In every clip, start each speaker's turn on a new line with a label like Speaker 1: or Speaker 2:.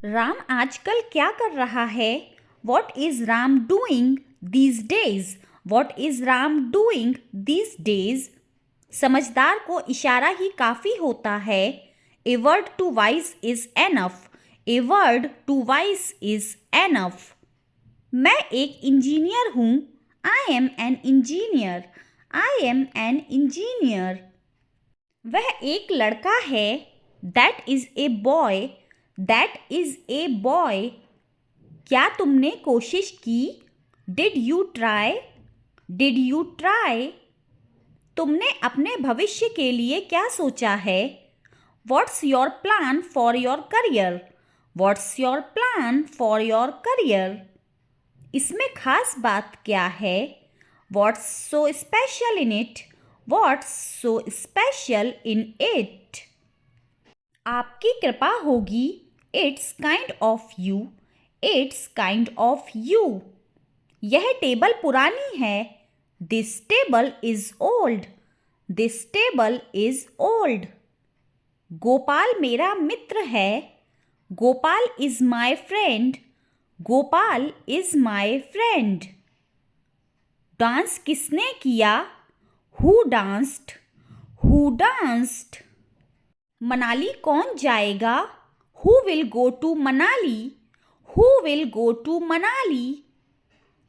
Speaker 1: राम आजकल क्या कर रहा है? What is Ram doing these days? What is Ram doing these days? समझदार को इशारा ही काफ़ी होता है. A word to wise is enough. A word to wise is enough. मैं एक इंजीनियर हूँ. I am an engineer. I am an engineer. वह एक लड़का है. That is a boy. That is a boy. क्या तुमने कोशिश की? Did you try? Did you try? तुमने अपने भविष्य के लिए क्या सोचा है? What's your plan for your career? What's your plan for your career? इसमें खास बात क्या है? What's so special in it? What's so special in it? आपकी कृपा होगी. It's kind of you. It's kind of you. यह टेबल पुरानी है. This table is old. This table is old. Gopal मेरा मित्र है. Gopal is my friend. Gopal is my friend. Dance किसने किया? Who danced? Who danced? Manali कौन जाएगा? Who will go to Manali? Who will go to Manali?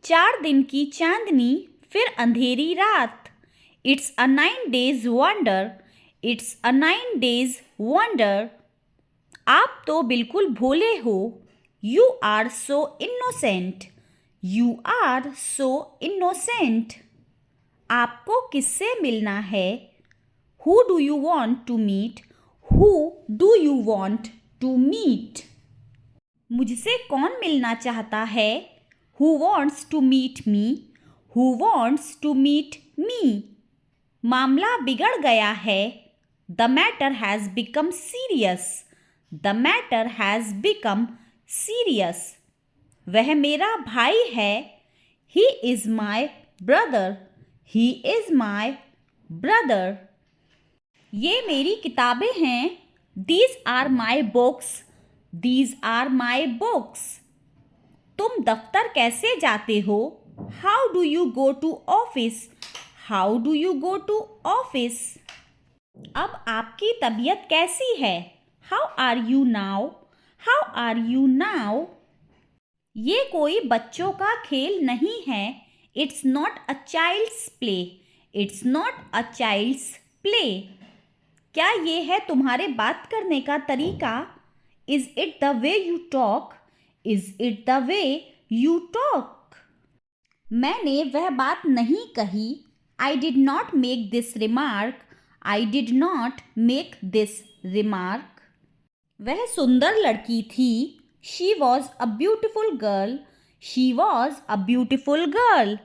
Speaker 1: 4 दिन की चांदनी फिर अंधेरी रात. It's a 9 days wonder. It's a 9 days wonder. आप तो बिल्कुल भोले हो. You are so innocent. You are so innocent. आपको किससे मिलना है? Who do you want to meet? Who do you want to meet? मुझसे कौन मिलना चाहता है? Who wants to meet me? Who wants to meet me? मामला बिगड़ गया है. The matter has become serious. The matter has become serious. वह मेरा भाई है. He is my brother. He is my brother. ये मेरी किताबें हैं. These are my books. These are my books. तुम दफ्तर कैसे जाते हो? How do you go to office? How do you go to office? अब आपकी तबीयत कैसी है? How are you now? How are you now? ये कोई बच्चों का खेल नहीं है. It's not a child's play. It's not a child's play. क्या ये है तुम्हारे बात करने का तरीका? Is it the way you talk? Is it the way you talk? मैंने वह बात नहीं कही. I did not make this remark. I did not make this remark. वह सुंदर लड़की थी. She was a beautiful girl. She was a beautiful girl.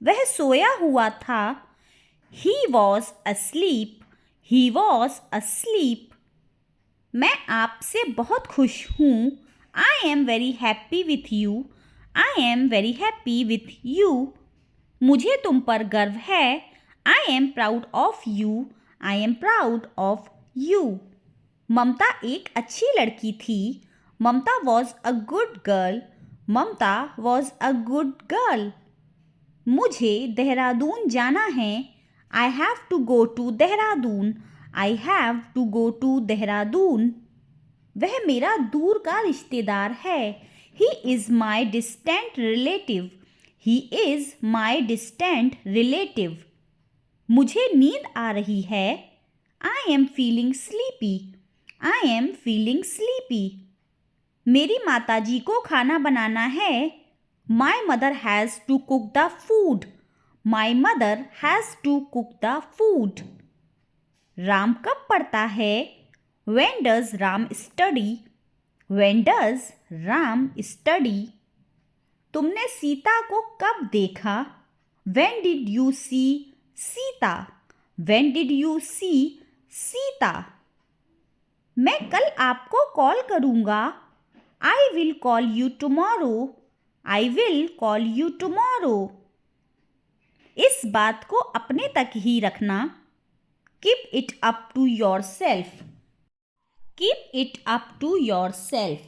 Speaker 1: वह सोया हुआ था. He was asleep. He was asleep. मैं आपसे बहुत खुश हूँ. I am very happy with you. I am very happy with you. मुझे तुम पर गर्व है. I am proud of you. I am proud of you. ममता एक अच्छी लड़की थी. ममता was a good girl. Mamata was a good girl. मुझे देहरादून जाना है. I have to go to Dehradun. I have to go to Dehradun. वह मेरा दूर का रिश्तेदार है. He is my distant relative. He is my distant relative. मुझे नींद आ रही है. I am feeling sleepy. I am feeling sleepy. मेरी माताजी को खाना बनाना है. My mother has to cook the food. My mother has to cook the food. Ram कब पढ़ता है? When does Ram study? When does Ram study? तुमने सीता को कब देखा? When did you see Sita? When did you see Sita? मैं कल आपको कॉल करूँगा. I will call you tomorrow. I will call you tomorrow. इस बात को अपने तक ही रखना. Keep it up to yourself. Keep it up to yourself.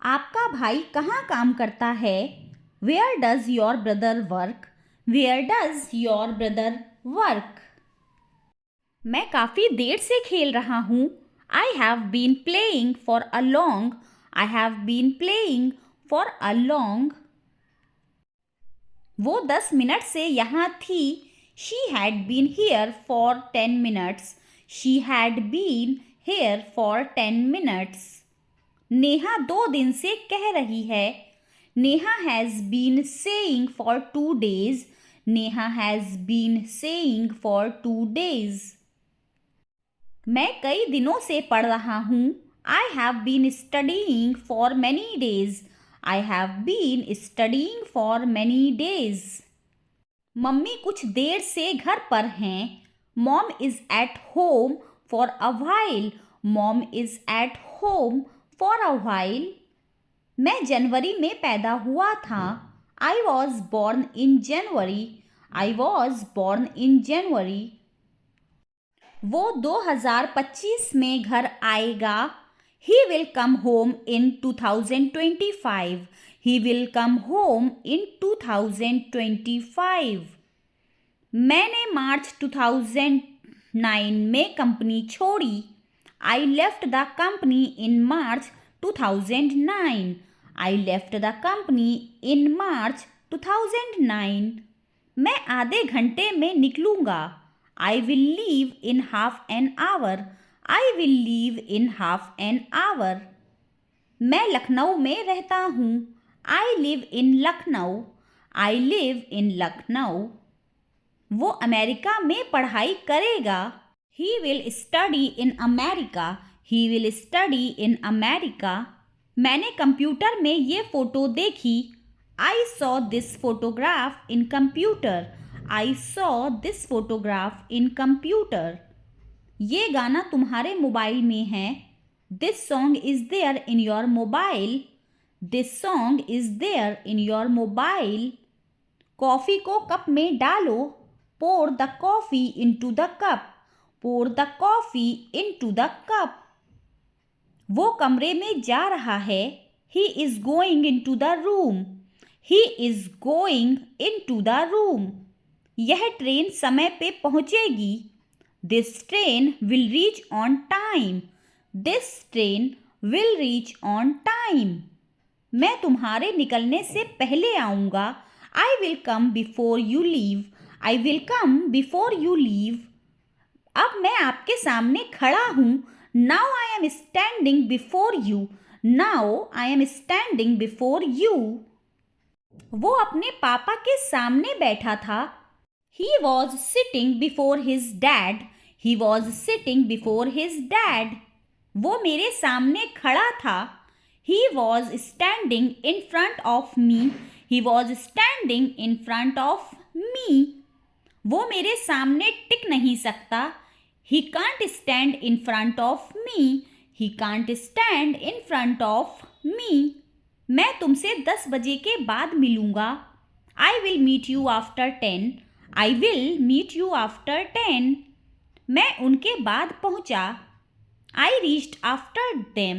Speaker 1: आपका भाई कहाँ काम करता है? Where does your brother work? Where does your brother work? मैं काफ़ी देर से खेल रहा हूँ. I have been playing for a long. I have been playing for a long. वो 10 मिनट से यहाँ थी. She had been here for 10 minutes. She had been here for 10 minutes. Neha 2 दिन से कह रही है. Neha has been saying for 2 days. Neha has been saying for 2 days. मैं कई दिनों से पढ़ रहा हूँ. I have been studying for many days. I have been studying for many days. Mummy कुछ देर से घर पर हैं. Mom is at home for a while. Mom is at home for a while. मैं जनवरी में पैदा हुआ था. I was born in January. I was born in January. वो 2025 में घर आएगा. ही will come home in 2025. He will come home in 2025. मैंने मार्च 2009 में कंपनी छोड़ी. I left the company in March 2009. I left the company in March 2009. मैं आधे घंटे में निकलूँगा. I will leave in half an hour. I will leave in half an hour. मैं लखनऊ में रहता हूँ. I live in Lucknow. I live in Lucknow. वो America में पढ़ाई करेगा. He will study in America. He will study in America. मैंने computer में ये फ़ोटो देखी. I saw this photograph in computer. I saw this photograph in computer. ये गाना तुम्हारे मोबाइल में है. This song is there in your mobile. This song is there in your mobile. Coffee को कप में डालो. Pour the coffee into the cup. Pour the coffee into the cup. वो कमरे में जा रहा है. He is going into the room. He is going into the room. यह ट्रेन समय पे पहुंचेगी. This train will reach on time. This train will reach on time. मैं तुम्हारे निकलने से पहले आऊँगा. I will come before you leave. I will come before you leave. अब मैं आपके सामने खड़ा हूँ. Now I am standing before you. Now I am standing before you. वो अपने पापा के सामने बैठा था. He was sitting before his dad. He was sitting before his dad. वो मेरे सामने खड़ा था. He was standing in front of me. He was standing in front of me. वो मेरे सामने टिक नहीं सकता. He can't stand in front of me. He can't stand in front of me. मैं तुमसे 10 बजे के बाद मिलूँगा. I will meet you after 10. I will meet you after 10. मैं उनके बाद पहुँचा. I reached after them.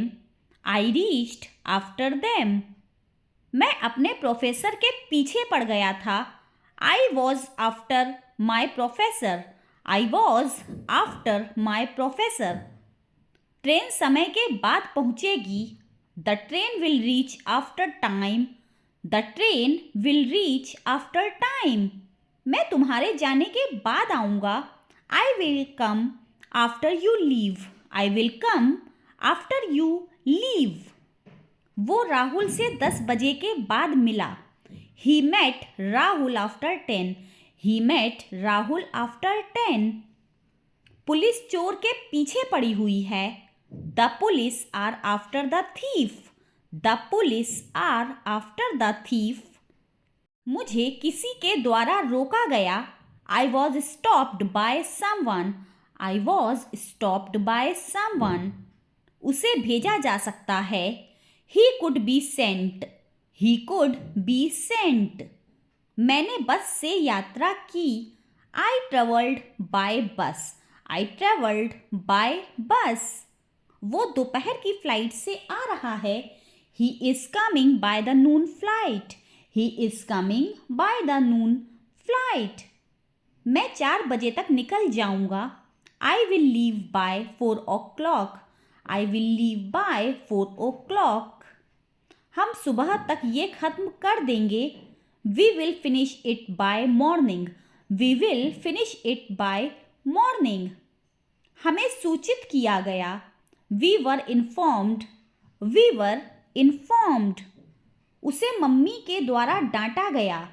Speaker 1: I reached after them. मैं अपने प्रोफेसर के पीछे पड़ गया था. I was after my professor. I was after my professor. Train समय के बाद पहुँचेगी. The train will reach after time. The train will reach after time. मैं तुम्हारे जाने के बाद आऊँगा. I will come after you leave. I will come after you leave. वो राहुल से 10 बजे के बाद मिला. He met Rahul after 10. He met Rahul after 10. Police चोर के पीछे पड़ी हुई है. The police are after the thief. The police are after the thief. मुझे किसी के द्वारा रोका गया. I was stopped by someone. I was stopped by someone. उसे भेजा जा सकता है. He could be sent. He could be sent. मैंने बस से यात्रा की. I traveled by bus. I traveled by bus. वो दोपहर की फ्लाइट से आ रहा है. He is coming by the noon flight. He is coming by the noon flight. मैं 4 बजे तक निकल जाऊंगा. I will leave by 4 o'clock. I will leave by 4 o'clock. हम सुबह तक ये खत्म कर देंगे. We will finish it by morning. We will finish it by morning. हमें सूचित किया गया. We were informed. We were informed. उसे मम्मी के द्वारा डांटा गया.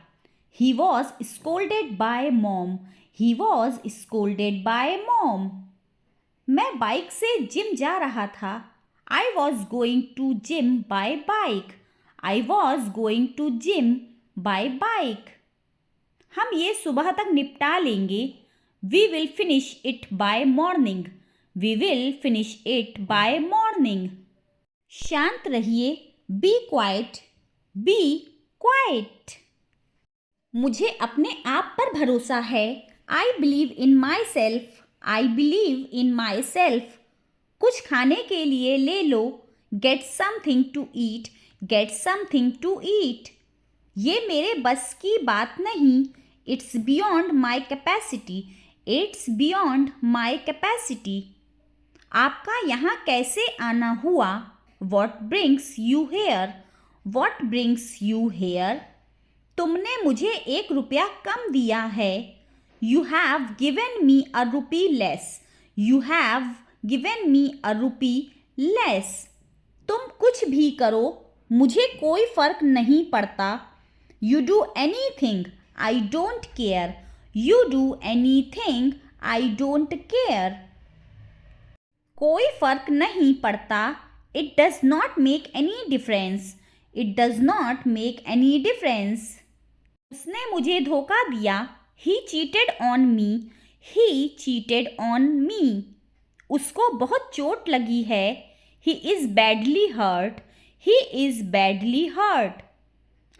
Speaker 1: He was scolded by mom. He was scolded by mom. मैं बाइक से जिम जा रहा था. I was going to gym by bike. I was going to gym by bike. हम ये सुबह तक निपटा लेंगे. We will finish it by morning. We will finish it by morning. शांत रहिए. Be quiet. Be quiet. मुझे अपने आप पर भरोसा है. I believe in myself. I believe in myself. कुछ खाने के लिए ले लो. Get something to eat. Get something to eat. ये मेरे बस की बात नहीं. It's beyond my capacity. It's beyond my capacity. आपका यहाँ कैसे आना हुआ? What brings you here? What brings you here? तुमने मुझे 1 रुपया कम दिया है. You have given me a rupee less. You have given me a rupee less. तुम कुछ भी करो, मुझे कोई फर्क नहीं पड़ता. You do anything. I don't care. You do anything. I don't care. कोई फर्क नहीं पड़ता. It does not make any difference. It does not make any difference. उसने मुझे धोखा दिया. He cheated on me. He cheated on me. उसको बहुत चोट लगी है. He is badly hurt. He is badly hurt.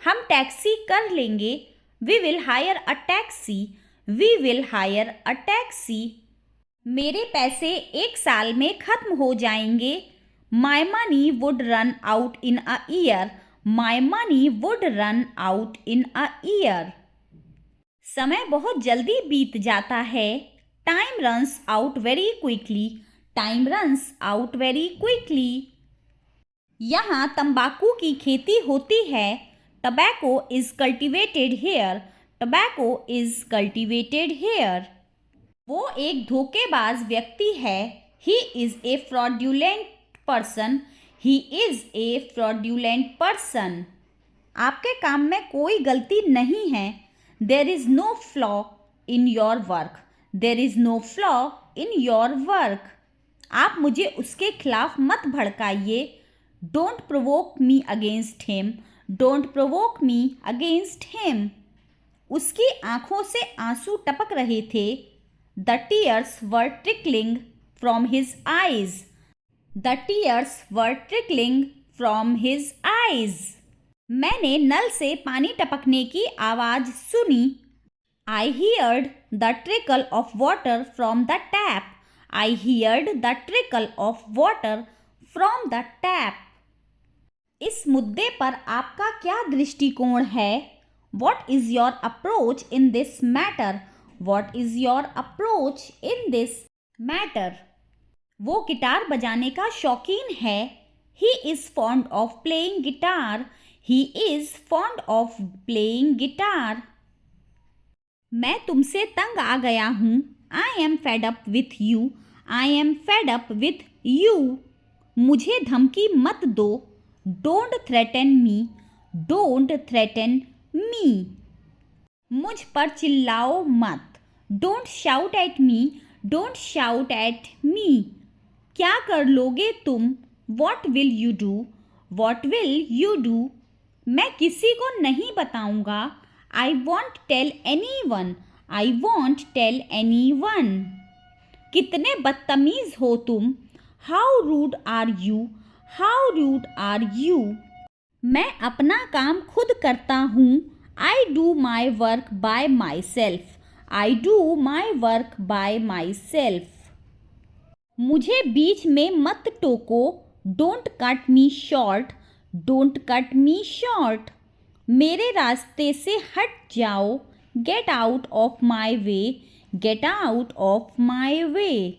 Speaker 1: हम टैक्सी कर लेंगे. We will hire a taxi. We will hire a taxi. मेरे पैसे 1 साल में खत्म हो जाएंगे. My money would run out in a year. My money would run out in a year. समय बहुत जल्दी बीत जाता है. Time runs out very quickly. Time runs out very quickly. यहाँ तंबाकू की खेती होती है. Tobacco is cultivated here. Tobacco is cultivated here. वो एक धोखेबाज व्यक्ति है. He is a fraudulent person. He is a fraudulent person. आपके काम में कोई गलती नहीं है. There is no flaw in your work. There is no flaw in your work. आप मुझे उसके खिलाफ मत भड़काइए. Don't provoke me against him. Don't provoke me against him. उसकी आंखों से आंसू टपक रहे थे. The tears were trickling from his eyes. The tears were trickling from his eyes. मैंने नल से पानी टपकने की आवाज़ सुनी. I heard the trickle of water from the tap. I heard the trickle of water from the tap. इस मुद्दे पर आपका क्या दृष्टिकोण है? What is your approach in this matter? What is your approach in this matter? वो guitar बजाने का शौकीन है. He is fond of playing guitar. He is fond of playing guitar. मैं तुमसे तंग आ गया हूँ. I am fed up with you. I am fed up with you. मुझे धमकी मत दो. Don't threaten me. Don't threaten me. मुझ पर चिल्लाओ मत. Don't shout at me. Don't shout at me. क्या कर लोगे तुम? What will you do? What will you do? मैं किसी को नहीं बताऊंगा. I won't tell anyone. I won't tell anyone. कितने बदतमीज हो तुम. How rude are you? How rude are you? मैं अपना काम खुद करता हूँ. I do my work by myself. I do my work by myself. मुझे बीच में मत टोको. Don't cut me short. Don't cut me short, मेरे रास्ते से हट जाओ, get out of my way, get out of my way.